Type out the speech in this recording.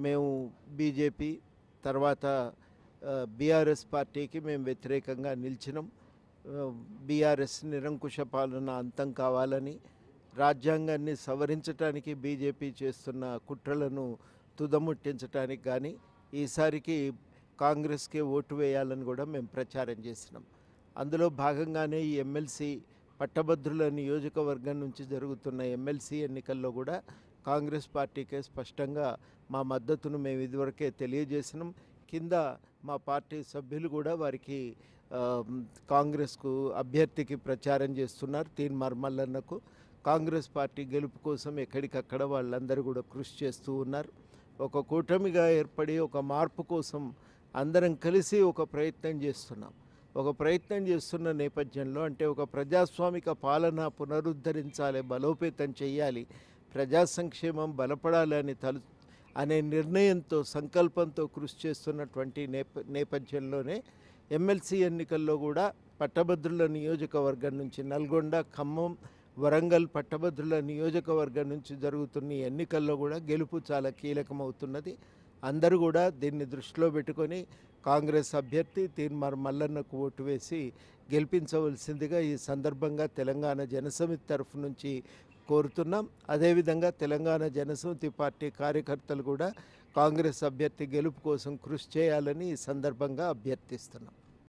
మేము బీజేపీ తర్వాత బీఆర్ఎస్ పార్టీకి మేము వ్యతిరేకంగా నిలిచినాం. బీఆర్ఎస్ నిరంకుశ పాలన అంతం కావాలని, రాజ్యాంగాన్ని సవరించడానికి బీజేపీ చేస్తున్న కుట్రలను తుదముట్టించడానికి కానీ ఈసారికి కాంగ్రెస్కే ఓటు వేయాలని కూడా మేము ప్రచారం చేసినాం. అందులో భాగంగానే ఈ ఎమ్మెల్సీ పట్టభద్రుల నియోజకవర్గం నుంచి జరుగుతున్న ఎమ్మెల్సీ ఎన్నికల్లో కూడా కాంగ్రెస్ పార్టీకే స్పష్టంగా మా మద్దతును మేము ఇదివరకే తెలియజేసినాం. కింద మా పార్టీ సభ్యులు కూడా వారికి కాంగ్రెస్కు అభ్యర్థికి ప్రచారం చేస్తున్నారు. తీన్మార్ మల్లన్నకు కాంగ్రెస్ పార్టీ గెలుపు కోసం ఎక్కడికక్కడ వాళ్ళందరూ కూడా కృషి చేస్తూ ఉన్నారు. ఒక కూటమిగా ఏర్పడి ఒక మార్పు కోసం అందరం కలిసి ఒక ప్రయత్నం చేస్తున్నాం. ఒక ప్రయత్నం చేస్తున్న నేపథ్యంలో అంటే ఒక ప్రజాస్వామిక పాలన పునరుద్ధరించాలి, బలోపేతం చేయాలి, ప్రజా సంక్షేమం బలపడాలి అనే నిర్ణయంతో సంకల్పంతో కృషి చేస్తున్నటువంటి నేపథ్యంలోనే ఎమ్మెల్సీ ఎన్నికల్లో కూడా పట్టభద్రుల నియోజకవర్గం నుంచి నల్గొండ, ఖమ్మం, వరంగల్ పట్టభద్రుల నియోజకవర్గం నుంచి జరుగుతున్న ఎన్నికల్లో కూడా గెలుపు చాలా కీలకమవుతున్నది. అందరూ కూడా దీన్ని దృష్టిలో పెట్టుకొని కాంగ్రెస్ అభ్యర్థి తీన్మార్ మల్లన్నకు ఓటు వేసి గెలిపించవలసిందిగా ఈ సందర్భంగా తెలంగాణ జనసమితి తరఫు నుంచి కోరుతున్నాం. అదేవిధంగా తెలంగాణ జనసమితి పార్టీ కార్యకర్తలు కూడా కాంగ్రెస్ అభ్యర్థి గెలుపు కోసం కృషి చేయాలని ఈ సందర్భంగా అభ్యర్థిస్తున్నాం.